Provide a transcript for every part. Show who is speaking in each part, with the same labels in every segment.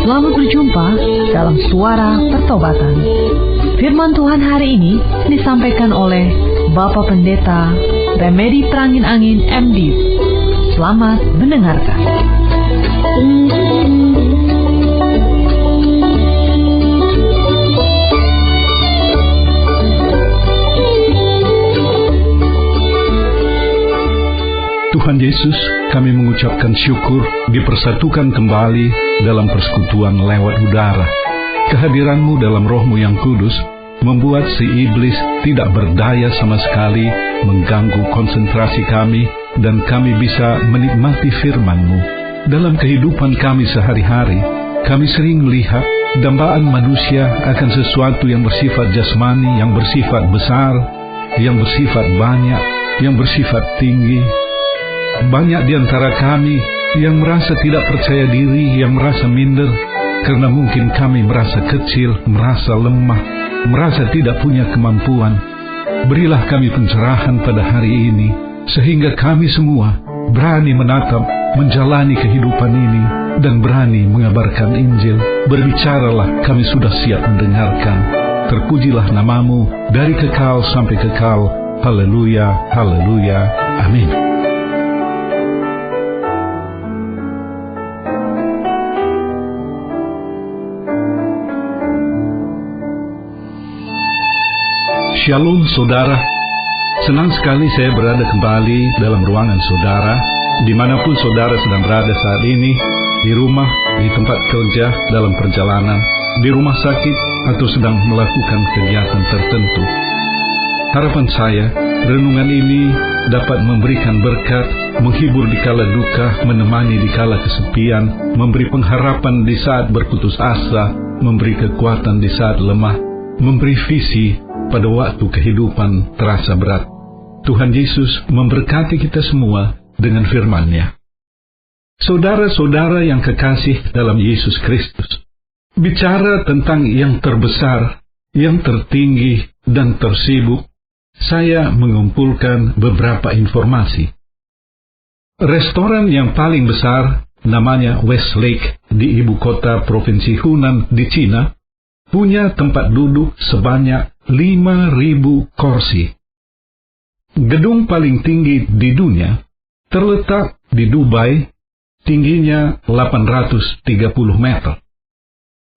Speaker 1: Selamat berjumpa dalam Suara Pertobatan. Firman Tuhan hari ini disampaikan oleh Bapak Pendeta Remedi Trangin-Angin MD. Selamat mendengarkan.
Speaker 2: Tuhan Yesus, kami mengucapkan syukur dipersatukan kembali dalam persekutuan lewat udara. Kehadiran-Mu dalam Roh-Mu yang kudus membuat si iblis tidak berdaya sama sekali mengganggu konsentrasi kami, dan kami bisa menikmati firman-Mu. Dalam kehidupan kami sehari-hari, kami sering melihat dambaan manusia akan sesuatu yang bersifat jasmani, yang bersifat besar, yang bersifat banyak, yang bersifat tinggi. Banyak di antara kami yang merasa tidak percaya diri, yang merasa minder, karena mungkin kami merasa kecil, merasa lemah, merasa tidak punya kemampuan. Berilah kami pencerahan pada hari ini, sehingga kami semua berani menatap, menjalani kehidupan ini, dan berani mengabarkan Injil. Berbicaralah, kami sudah siap mendengarkan. Terpujilah nama-Mu dari kekal sampai kekal. Haleluya, haleluya, amin. Shalom saudara, senang sekali saya berada kembali dalam ruangan saudara, dimanapun saudara sedang berada saat ini, di rumah, di tempat kerja, dalam perjalanan, di rumah sakit, atau sedang melakukan kegiatan tertentu. Harapan saya, renungan ini dapat memberikan berkat, menghibur di kala duka, menemani di kala kesepian, memberi pengharapan di saat berputus asa, memberi kekuatan di saat lemah, memberi visi pada waktu kehidupan terasa berat. Tuhan Yesus memberkati kita semua dengan firman-Nya. Saudara-saudara yang kekasih dalam Yesus Kristus, bicara tentang yang terbesar, yang tertinggi, dan tersibuk, saya mengumpulkan beberapa informasi. Restoran yang paling besar, namanya Westlake, di ibu kota provinsi Hunan di Cina, punya tempat duduk sebanyak 5.000 kursi. Gedung paling tinggi di dunia terletak di Dubai, tingginya 830 meter.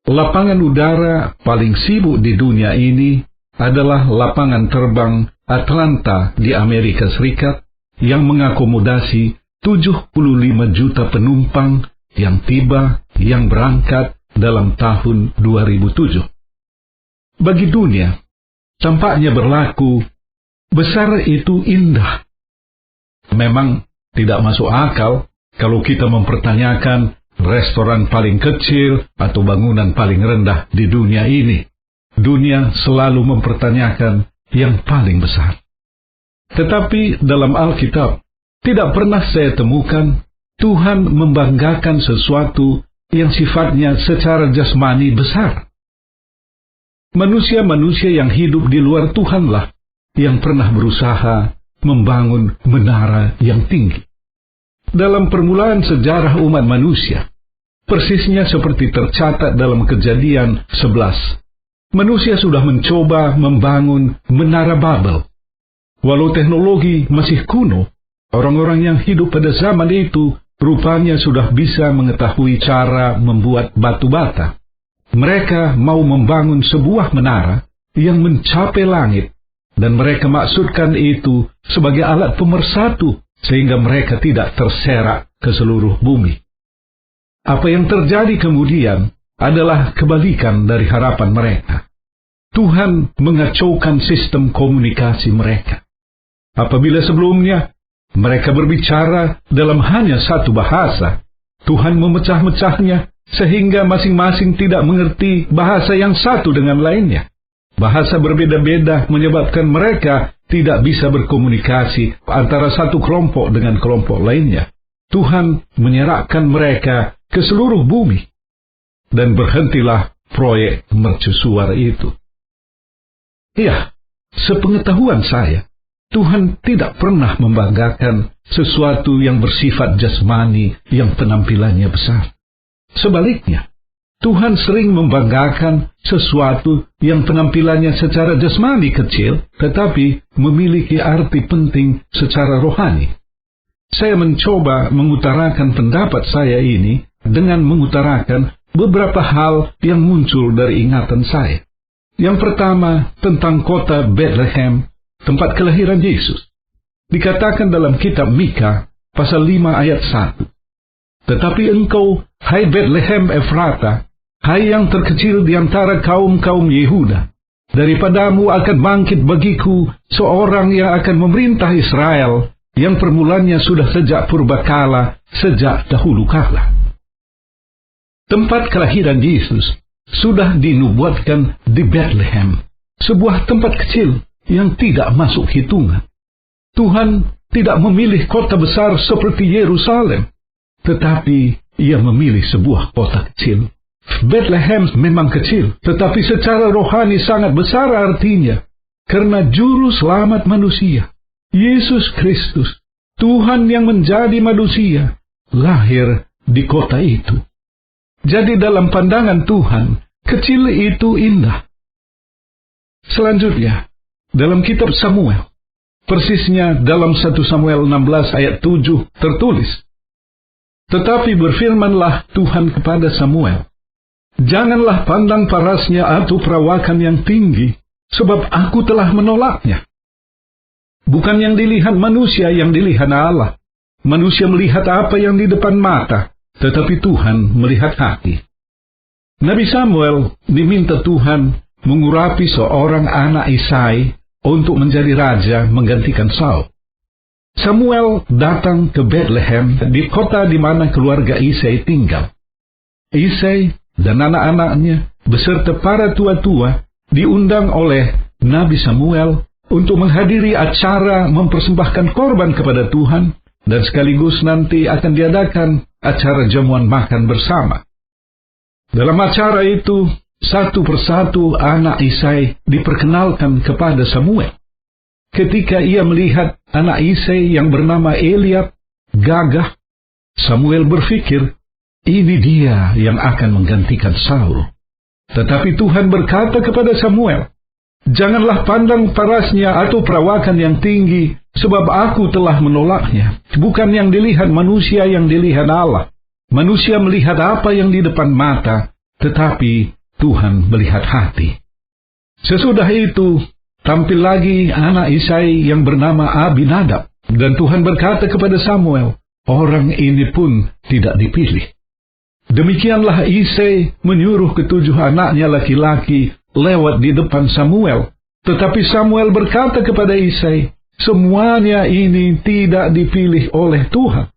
Speaker 2: Lapangan udara paling sibuk di dunia ini adalah lapangan terbang Atlanta di Amerika Serikat yang mengakomodasi 75 juta penumpang yang tiba, yang berangkat dalam tahun 2007. Bagi dunia, tampaknya berlaku, besar itu indah. Memang tidak masuk akal kalau kita mempertanyakan restoran paling kecil atau bangunan paling rendah di dunia ini. Dunia selalu mempertanyakan yang paling besar. Tetapi dalam Alkitab, tidak pernah saya temukan Tuhan membanggakan sesuatu yang sifatnya secara jasmani besar. Manusia-manusia yang hidup di luar Tuhanlah yang pernah berusaha membangun menara yang tinggi. Dalam permulaan sejarah umat manusia, persisnya seperti tercatat dalam Kejadian 11, manusia sudah mencoba membangun menara Babel. Walau teknologi masih kuno, orang-orang yang hidup pada zaman itu rupanya sudah bisa mengetahui cara membuat batu bata. Mereka mau membangun sebuah menara yang mencapai langit, dan mereka maksudkan itu sebagai alat pemersatu, sehingga mereka tidak terserak ke seluruh bumi. Apa yang terjadi kemudian adalah kebalikan dari harapan mereka. Tuhan mengacaukan sistem komunikasi mereka. Apabila sebelumnya mereka berbicara dalam hanya satu bahasa, Tuhan memecah-mecahnya sehingga masing-masing tidak mengerti bahasa yang satu dengan lainnya. Bahasa berbeda-beda menyebabkan mereka tidak bisa berkomunikasi antara satu kelompok dengan kelompok lainnya. Tuhan menyerahkan mereka ke seluruh bumi, dan berhentilah proyek mercusuar itu. Ya, sepengetahuan saya, Tuhan tidak pernah membanggakan sesuatu yang bersifat jasmani yang penampilannya besar. Sebaliknya, Tuhan sering membanggakan sesuatu yang penampilannya secara jasmani kecil, tetapi memiliki arti penting secara rohani. Saya mencoba mengutarakan pendapat saya ini dengan mengutarakan beberapa hal yang muncul dari ingatan saya. Yang pertama, tentang kota Bethlehem, tempat kelahiran Yesus. Dikatakan dalam kitab Mika, pasal 5 ayat 1. Tetapi engkau, hai Bethlehem Efrata, hai yang terkecil di antara kaum-kaum Yehuda, daripadamu akan bangkit bagiku seorang yang akan memerintah Israel, yang permulannya sudah sejak purbakala, sejak dahulu kala. Tempat kelahiran Yesus sudah dinubuatkan di Bethlehem, sebuah tempat kecil yang tidak masuk hitungan. Tuhan tidak memilih kota besar seperti Yerusalem, tetapi Ia memilih sebuah kota kecil. Bethlehem memang kecil, tetapi secara rohani sangat besar artinya, karena juru selamat manusia, Yesus Kristus, Tuhan yang menjadi manusia, lahir di kota itu. Jadi dalam pandangan Tuhan, kecil itu indah. Selanjutnya, dalam kitab Samuel, persisnya dalam 1 Samuel 16 ayat 7 tertulis, tetapi berfirmanlah Tuhan kepada Samuel, janganlah pandang parasnya atau perawakan yang tinggi, sebab aku telah menolaknya. Bukan yang dilihat manusia yang dilihat Allah. Manusia melihat apa yang di depan mata, tetapi Tuhan melihat hati. Nabi Samuel diminta Tuhan mengurapi seorang anak Isai untuk menjadi raja menggantikan Saul. Samuel datang ke Bethlehem, di kota di mana keluarga Isai tinggal. Isai dan anak-anaknya beserta para tua-tua diundang oleh Nabi Samuel untuk menghadiri acara mempersembahkan korban kepada Tuhan, dan sekaligus nanti akan diadakan acara jamuan makan bersama. Dalam acara itu, satu persatu anak Isai diperkenalkan kepada Samuel. Ketika ia melihat anak Isai yang bernama Eliab gagah, Samuel berpikir, ini dia yang akan menggantikan Saul. Tetapi Tuhan berkata kepada Samuel, janganlah pandang parasnya atau perawakan yang tinggi, sebab aku telah menolaknya. Bukan yang dilihat manusia yang dilihat Allah. Manusia melihat apa yang di depan mata, tetapi Tuhan melihat hati. Sesudah itu, tampil lagi anak Isai yang bernama Abinadab, dan Tuhan berkata kepada Samuel, orang ini pun tidak dipilih. Demikianlah Isai menyuruh ketujuh anaknya laki-laki lewat di depan Samuel. Tetapi Samuel berkata kepada Isai, semuanya ini tidak dipilih oleh Tuhan.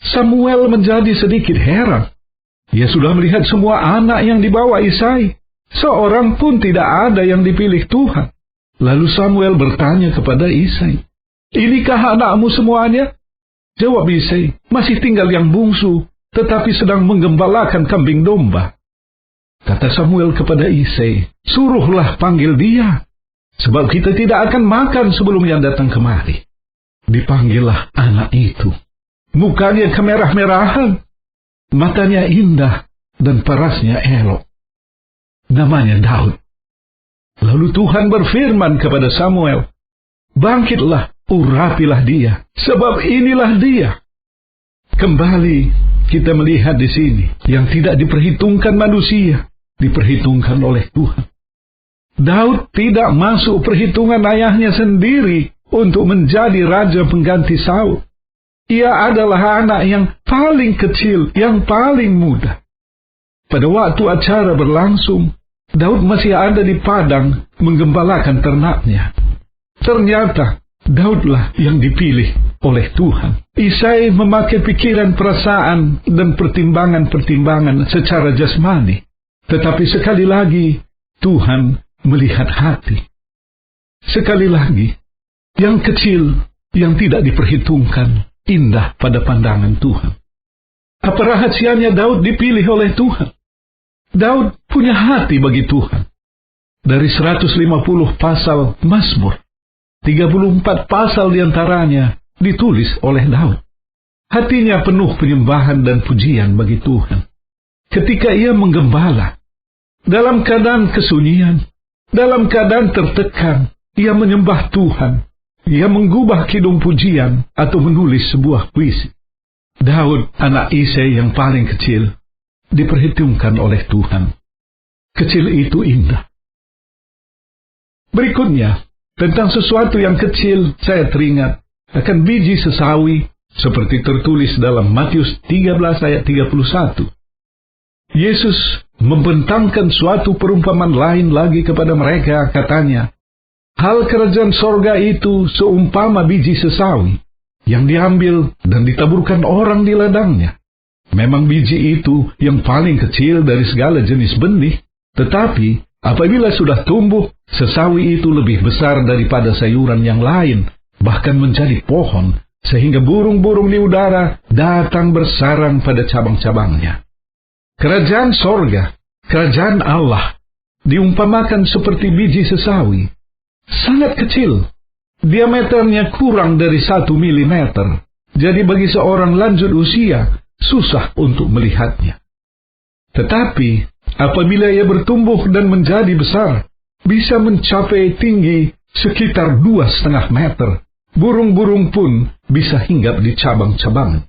Speaker 2: Samuel menjadi sedikit heran. Ia sudah melihat semua anak yang dibawa Isai. Seorang pun tidak ada yang dipilih Tuhan. Lalu Samuel bertanya kepada Isai, inikah anakmu semuanya? Jawab Isai, masih tinggal yang bungsu, tetapi sedang menggembalakan kambing domba. Kata Samuel kepada Isai, suruhlah panggil dia, sebab kita tidak akan makan sebelum dia datang kemari. Dipanggillah anak itu. Mukanya kemerah-merahan, matanya indah, dan parasnya elok. Namanya Daud. Lalu Tuhan berfirman kepada Samuel, bangkitlah, urapilah dia, sebab inilah dia. Kembali kita melihat di sini, yang tidak diperhitungkan manusia, diperhitungkan oleh Tuhan. Daud tidak masuk perhitungan ayahnya sendiri untuk menjadi raja pengganti Saul. Ia adalah anak yang paling kecil, yang paling muda. Pada waktu acara berlangsung, Daud masih ada di padang menggembalakan ternaknya. Ternyata Daudlah yang dipilih oleh Tuhan. Isai memakai pikiran, perasaan, dan pertimbangan-pertimbangan secara jasmani. Tetapi sekali lagi, Tuhan melihat hati. Sekali lagi, yang kecil, yang tidak diperhitungkan, indah pada pandangan Tuhan. Apa rahasianya Daud dipilih oleh Tuhan? Daud punya hati bagi Tuhan. Dari 150 pasal Mazmur, 34 pasal diantaranya ditulis oleh Daud. Hatinya penuh penyembahan dan pujian bagi Tuhan. ketika ia menggembala. Dalam keadaan kesunyian, dalam keadaan tertekan, ia menyembah Tuhan. Ia menggubah kidung pujian atau menulis sebuah puisi. Daud, anak Isai yang paling kecil, diperhitungkan oleh Tuhan. Kecil itu indah. Berikutnya, tentang sesuatu yang kecil, saya teringat akan biji sesawi seperti tertulis dalam Matius 13 ayat 31. Yesus membentangkan suatu perumpamaan lain lagi kepada mereka, katanya, hal kerajaan sorga itu seumpama biji sesawi yang diambil dan ditaburkan orang di ladangnya. Memang biji itu yang paling kecil dari segala jenis benih, tetapi apabila sudah tumbuh, sesawi itu lebih besar daripada sayuran yang lain, bahkan menjadi pohon, sehingga burung-burung di udara datang bersarang pada cabang-cabangnya. Kerajaan sorga, kerajaan Allah, diumpamakan seperti biji sesawi. Sangat kecil, diameternya kurang dari 1 milimeter. Jadi bagi seorang lanjut usia, susah untuk melihatnya. Tetapi, apabila ia bertumbuh dan menjadi besar, bisa mencapai tinggi sekitar 2,5 meter. Burung-burung pun bisa hinggap di cabang-cabang.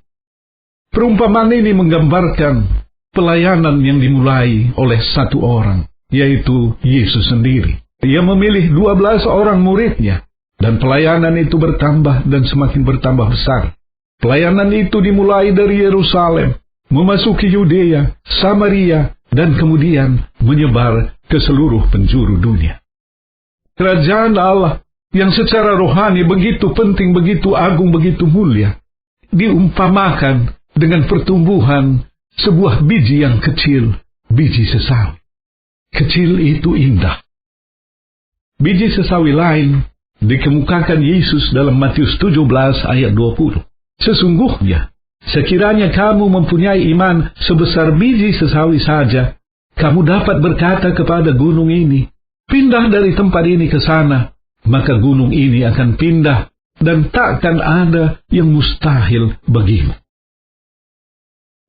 Speaker 2: Perumpamaan ini menggambarkan pelayanan yang dimulai oleh satu orang, yaitu Yesus sendiri. Ia memilih 12 orang muridnya, dan pelayanan itu bertambah dan semakin bertambah besar. Pelayanan itu dimulai dari Yerusalem, memasuki Yudea, Samaria, dan kemudian menyebar ke seluruh penjuru dunia. Kerajaan Allah yang secara rohani begitu penting, begitu agung, begitu mulia, diumpamakan dengan pertumbuhan sebuah biji yang kecil, biji sesawi. Kecil itu indah. Biji sesawi lain dikemukakan Yesus dalam Matius 17 ayat 20. Sesungguhnya, sekiranya kamu mempunyai iman sebesar biji sesawi saja, kamu dapat berkata kepada gunung ini, pindah dari tempat ini ke sana, maka gunung ini akan pindah, dan takkan ada yang mustahil bagimu.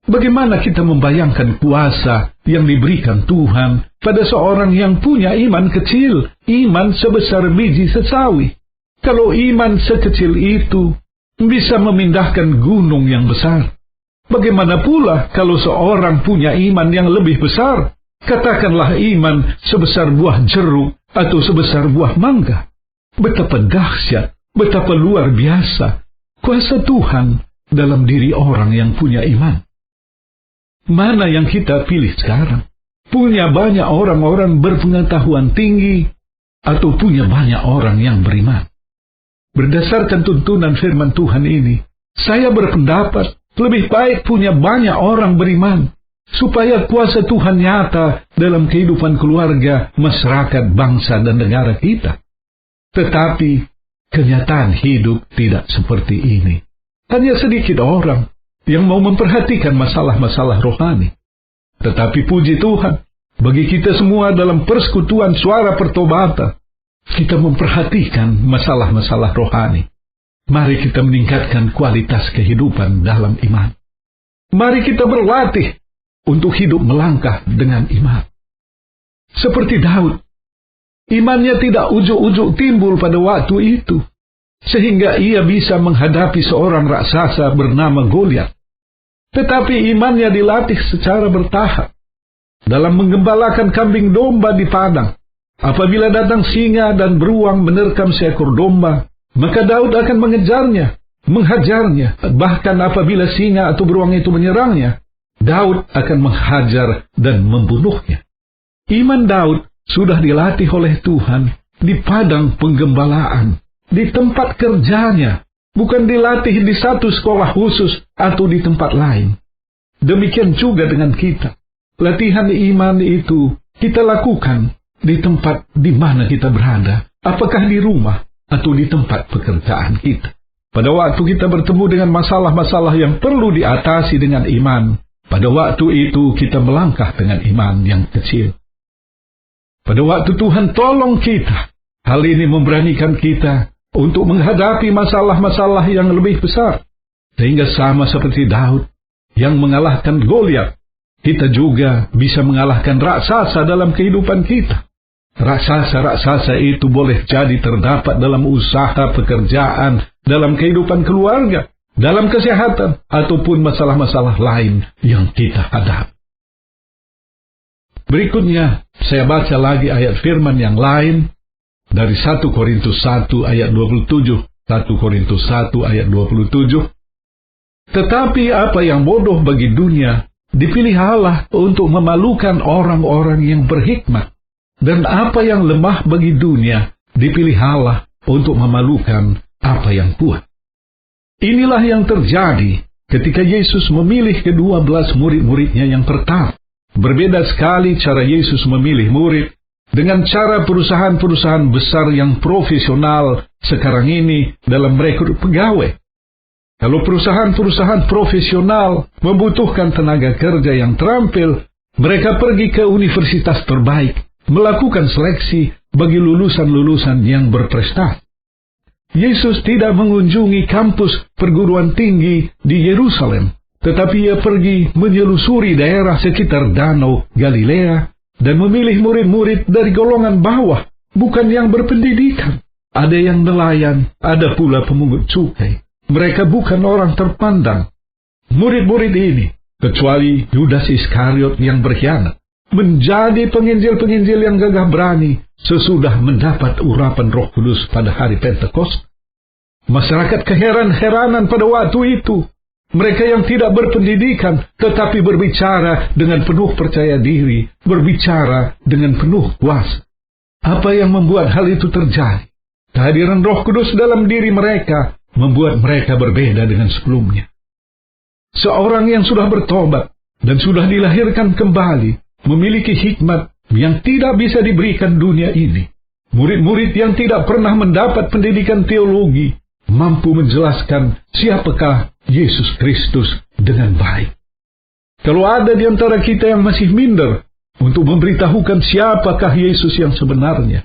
Speaker 2: Bagaimana kita membayangkan kuasa yang diberikan Tuhan pada seorang yang punya iman kecil, iman sebesar biji sesawi? Kalau iman sekecil itu bisa memindahkan gunung yang besar, bagaimana pula kalau seorang punya iman yang lebih besar? Katakanlah iman sebesar buah jeruk atau sebesar buah mangga. Betapa dahsyat, betapa luar biasa kuasa Tuhan dalam diri orang yang punya iman. Mana yang kita pilih sekarang? Punya banyak orang-orang berpengetahuan tinggi atau punya banyak orang yang beriman? Berdasarkan tuntunan firman Tuhan ini, saya berpendapat lebih baik punya banyak orang beriman, supaya kuasa Tuhan nyata dalam kehidupan keluarga, masyarakat, bangsa, dan negara kita. Tetapi kenyataan hidup tidak seperti ini. Hanya sedikit orang yang mau memperhatikan masalah-masalah rohani. Tetapi puji Tuhan, bagi kita semua dalam persekutuan suara pertobatan, kita memperhatikan masalah-masalah rohani. Mari kita meningkatkan kualitas kehidupan dalam iman. Mari kita berlatih untuk hidup melangkah dengan iman. Seperti Daud, imannya tidak ujuk-ujuk timbul pada waktu itu, sehingga ia bisa menghadapi seorang raksasa bernama Goliat. Tetapi imannya dilatih secara bertahap. Dalam menggembalakan kambing domba di padang, apabila datang singa dan beruang menerkam seekor domba, maka Daud akan mengejarnya, menghajarnya. Bahkan apabila singa atau beruang itu menyerangnya, Daud akan menghajar dan membunuhnya. Iman Daud sudah dilatih oleh Tuhan di padang penggembalaan, di tempat kerjanya, bukan dilatih di satu sekolah khusus atau di tempat lain. Demikian juga dengan kita. Latihan iman itu kita lakukan di tempat di mana kita berada, apakah di rumah atau di tempat pekerjaan kita. Pada waktu kita bertemu dengan masalah-masalah yang perlu diatasi dengan iman, pada waktu itu kita melangkah dengan iman yang kecil. Pada waktu Tuhan tolong kita, hal ini memberanikan kita untuk menghadapi masalah-masalah yang lebih besar, sehingga sama seperti Daud yang mengalahkan Goliat, kita juga bisa mengalahkan raksasa dalam kehidupan kita. Raksasa-raksasa itu boleh jadi terdapat dalam usaha pekerjaan, dalam kehidupan keluarga, dalam kesehatan, ataupun masalah-masalah lain yang kita hadapi. Berikutnya, saya baca lagi ayat firman yang lain dari 1 Korintus 1 ayat 27. 1 Korintus 1 ayat 27. Tetapi apa yang bodoh bagi dunia, dipilih Allah untuk memalukan orang-orang yang berhikmat. Dan apa yang lemah bagi dunia, dipilih Allah untuk memalukan apa yang kuat. Inilah yang terjadi ketika Yesus memilih ke-12 murid-muridnya yang pertama. Berbeda sekali cara Yesus memilih murid dengan cara perusahaan-perusahaan besar yang profesional sekarang ini dalam merekrut pegawai. Kalau perusahaan-perusahaan profesional membutuhkan tenaga kerja yang terampil, mereka pergi ke universitas terbaik, melakukan seleksi bagi lulusan-lulusan yang berprestasi. Yesus tidak mengunjungi kampus perguruan tinggi di Yerusalem, tetapi ia pergi menyelusuri daerah sekitar Danau Galilea dan memilih murid-murid dari golongan bawah, bukan yang berpendidikan. Ada yang nelayan, ada pula pemungut cukai. Mereka bukan orang terpandang. Murid-murid ini, kecuali Yudas Iskariot yang berkhianat, menjadi penginjil-penginjil yang gagah berani sesudah mendapat urapan Roh Kudus pada hari Pentakosta. Masyarakat keheran-heranan pada waktu itu. Mereka yang tidak berpendidikan, tetapi berbicara dengan penuh percaya diri, berbicara dengan penuh kuasa. Apa yang membuat hal itu terjadi? Kehadiran Roh Kudus dalam diri mereka membuat mereka berbeda dengan sebelumnya. Seorang yang sudah bertobat dan sudah dilahirkan kembali, memiliki hikmat yang tidak bisa diberikan dunia ini. Murid-murid yang tidak pernah mendapat pendidikan teologi mampu menjelaskan siapakah Yesus Kristus dengan baik. Kalau ada di antara kita yang masih minder untuk memberitahukan siapakah Yesus yang sebenarnya,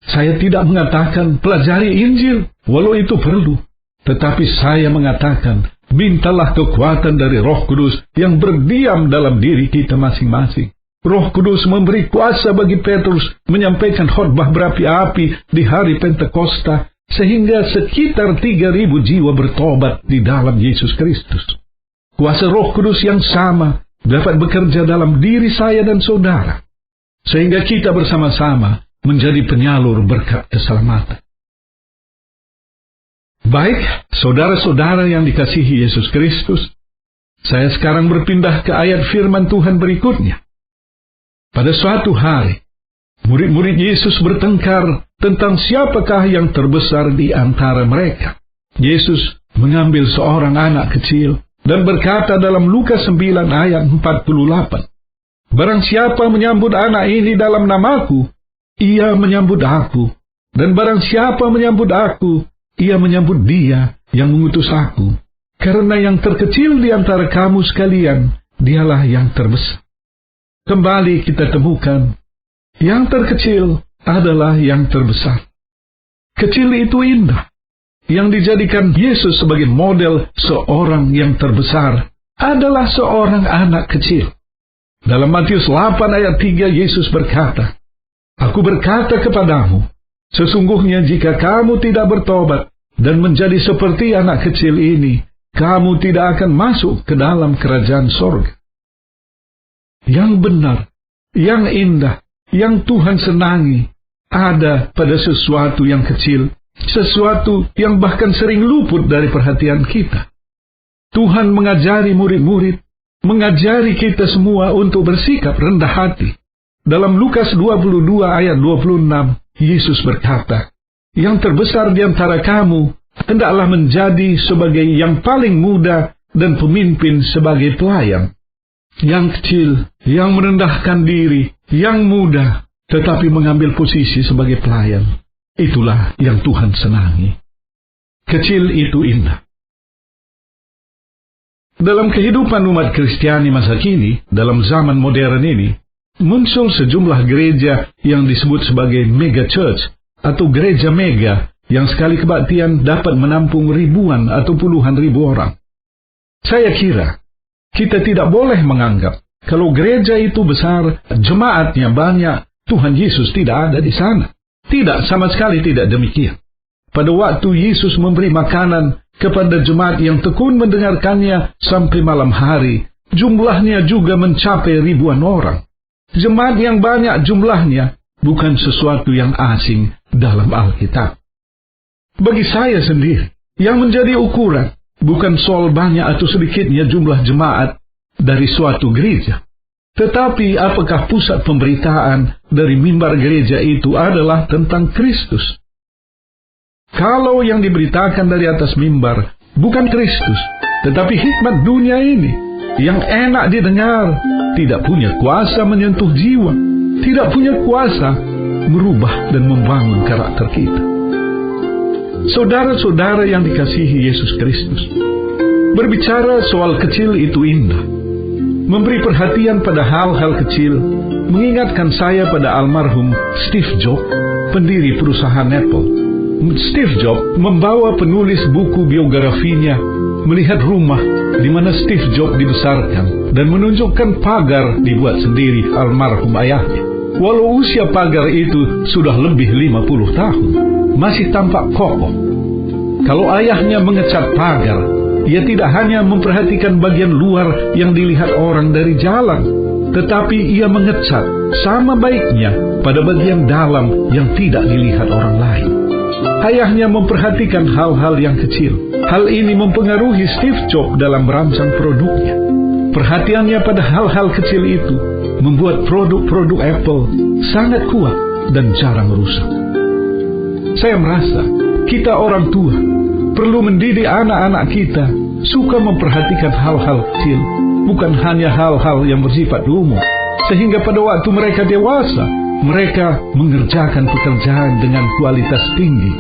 Speaker 2: saya tidak mengatakan pelajari Injil, walau itu perlu. Tetapi saya mengatakan, mintalah kekuatan dari Roh Kudus yang berdiam dalam diri kita masing-masing. Roh Kudus memberi kuasa bagi Petrus menyampaikan khotbah berapi-api di hari Pentakosta, sehingga sekitar 3.000 jiwa bertobat di dalam Yesus Kristus. Kuasa Roh Kudus yang sama dapat bekerja dalam diri saya dan saudara, sehingga kita bersama-sama menjadi penyalur berkat keselamatan. Baik, saudara-saudara yang dikasihi Yesus Kristus, saya sekarang berpindah ke ayat firman Tuhan berikutnya. Pada suatu hari, murid-murid Yesus bertengkar tentang siapakah yang terbesar di antara mereka. Yesus mengambil seorang anak kecil dan berkata dalam Lukas 9 ayat 48, "Barang siapa menyambut anak ini dalam namaku, ia menyambut aku. Dan barang siapa menyambut aku, ia menyambut dia yang mengutus aku. Karena yang terkecil di antara kamu sekalian, dialah yang terbesar." Kembali kita temukan, yang terkecil adalah yang terbesar. Kecil itu indah. Yang dijadikan Yesus sebagai model seorang yang terbesar adalah seorang anak kecil. Dalam Matius 8 ayat 3, Yesus berkata, "Aku berkata kepadamu, sesungguhnya jika kamu tidak bertobat dan menjadi seperti anak kecil ini, kamu tidak akan masuk ke dalam kerajaan sorga." Yang benar, yang indah, yang Tuhan senangi, ada pada sesuatu yang kecil, sesuatu yang bahkan sering luput dari perhatian kita. Tuhan mengajari murid-murid, mengajari kita semua untuk bersikap rendah hati. Dalam Lukas 22 ayat 26, Yesus berkata, "Yang terbesar di antara kamu, hendaklah menjadi sebagai yang paling muda dan pemimpin sebagai pelayan." Yang kecil, yang merendahkan diri, yang muda, tetapi mengambil posisi sebagai pelayan. Itulah yang Tuhan senangi. Kecil itu indah. Dalam kehidupan umat Kristiani masa kini, dalam zaman modern ini, muncul sejumlah gereja yang disebut sebagai mega church atau gereja mega yang sekali kebaktian dapat menampung ribuan atau puluhan ribu orang. Saya kira kita tidak boleh menganggap Kalau gereja itu besar, jemaatnya banyak, Tuhan Yesus tidak ada di sana. Tidak, sama sekali tidak demikian. Pada waktu Yesus memberi makanan kepada jemaat yang tekun mendengarkannya sampai malam hari, jumlahnya juga mencapai ribuan orang. Jemaat yang banyak jumlahnya bukan sesuatu yang asing dalam Alkitab. Bagi saya sendiri, yang menjadi ukuran bukan soal banyak atau sedikitnya jumlah jemaat dari suatu gereja, tetapi apakah pusat pemberitaan dari mimbar gereja itu adalah tentang Kristus. Kalau yang diberitakan dari atas mimbar bukan Kristus, tetapi hikmat dunia ini yang enak didengar, tidak punya kuasa menyentuh jiwa, tidak punya kuasa merubah dan membangun karakter kita. Saudara-saudara yang dikasihi Yesus Kristus, berbicara soal kecil itu indah. Memberi perhatian pada hal-hal kecil mengingatkan saya pada almarhum Steve Jobs, pendiri perusahaan Apple. Steve Jobs membawa penulis buku biografinya melihat rumah di mana Steve Jobs dibesarkan dan menunjukkan pagar dibuat sendiri almarhum ayahnya. Walau usia pagar itu sudah lebih 50 tahun, masih tampak kokoh. Kalau ayahnya mengecat pagar, ia tidak hanya memperhatikan bagian luar yang dilihat orang dari jalan, tetapi ia mengecat sama baiknya pada bagian dalam yang tidak dilihat orang lain. Ayahnya memperhatikan hal-hal yang kecil. Hal ini mempengaruhi Steve Jobs dalam merancang produknya. Perhatiannya pada hal-hal kecil itu membuat produk-produk Apple sangat kuat dan jarang rusak. Saya merasa kita orang tua perlu mendidik anak-anak kita suka memperhatikan hal-hal kecil, bukan hanya hal-hal yang bersifat umum, sehingga pada waktu mereka dewasa, mereka mengerjakan pekerjaan dengan kualitas tinggi.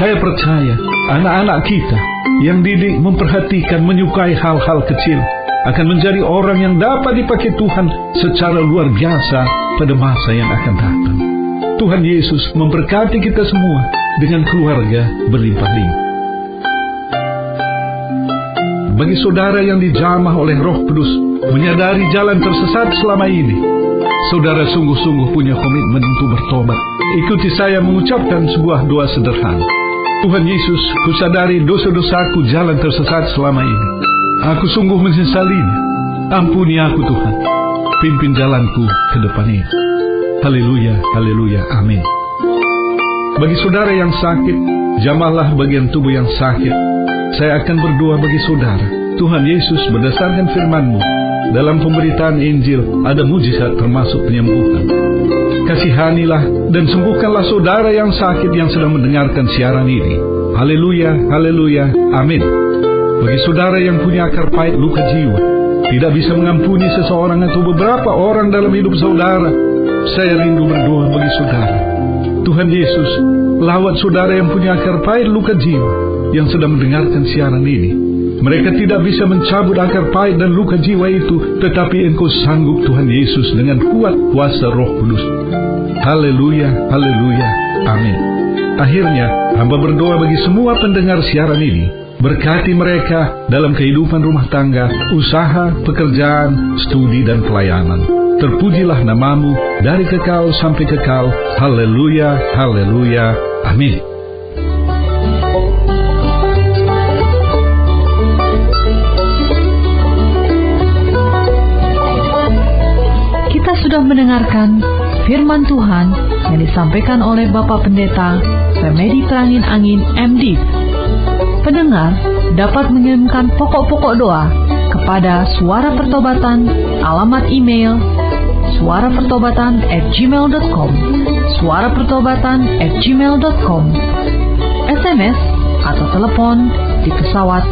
Speaker 2: Saya percaya anak-anak kita yang didik memperhatikan, menyukai hal-hal kecil akan menjadi orang yang dapat dipakai Tuhan secara luar biasa pada masa yang akan datang. Tuhan Yesus memberkati kita semua dengan keluarga berlimpah-limpah. Bagi saudara yang dijamah oleh Roh Kudus menyadari jalan tersesat selama ini, saudara sungguh-sungguh punya komitmen untuk bertobat. Ikuti saya mengucapkan sebuah doa sederhana. Tuhan Yesus, kusadari dosa-dosaku jalan tersesat selama ini. Aku sungguh menyesalinya. Ampuni aku Tuhan. Pimpin jalanku ke depan ini. Haleluya, haleluya, amin. Bagi saudara yang sakit, jamahlah bagian tubuh yang sakit. Saya akan berdoa bagi saudara. Tuhan Yesus, berdasarkan firman-Mu, dalam pemberitaan Injil ada mujizat termasuk penyembuhan. Kasihanilah dan sembuhkanlah saudara yang sakit yang sedang mendengarkan siaran ini. Haleluya, haleluya, amin. Bagi saudara yang punya akar pahit luka jiwa, tidak bisa mengampuni seseorang atau beberapa orang dalam hidup saudara, saya rindu berdoa bagi saudara. Tuhan Yesus, lawat saudara yang punya akar pahit luka jiwa yang sedang mendengarkan siaran ini. Mereka tidak bisa mencabut akar pahit dan luka jiwa itu, tetapi Engkau sanggup Tuhan Yesus dengan kuat kuasa Roh Kudus. Haleluya, haleluya, amin. Akhirnya, hamba berdoa bagi semua pendengar siaran ini. Berkati mereka dalam kehidupan rumah tangga, usaha, pekerjaan, studi, dan pelayanan. Terpujilah nama-Mu dari kekal sampai kekal. Haleluya, haleluya, amin.
Speaker 1: Kita sudah mendengarkan firman Tuhan yang disampaikan oleh Bapak Pendeta Remedi Trangin Angin MD. Pendengar dapat mengirimkan pokok-pokok doa kepada Suara Pertobatan, alamat email suarapertobatan@gmail.com, suarapertobatan@gmail.com, SMS atau telepon di pesawat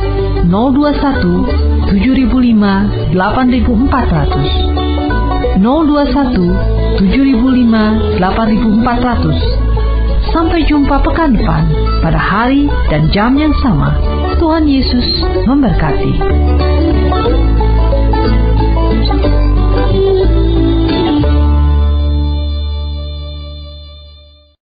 Speaker 1: 021 7005 8400, 021 7005 8400. Sampai jumpa pekan depan pada hari dan jam yang sama. Tuhan Yesus memberkati.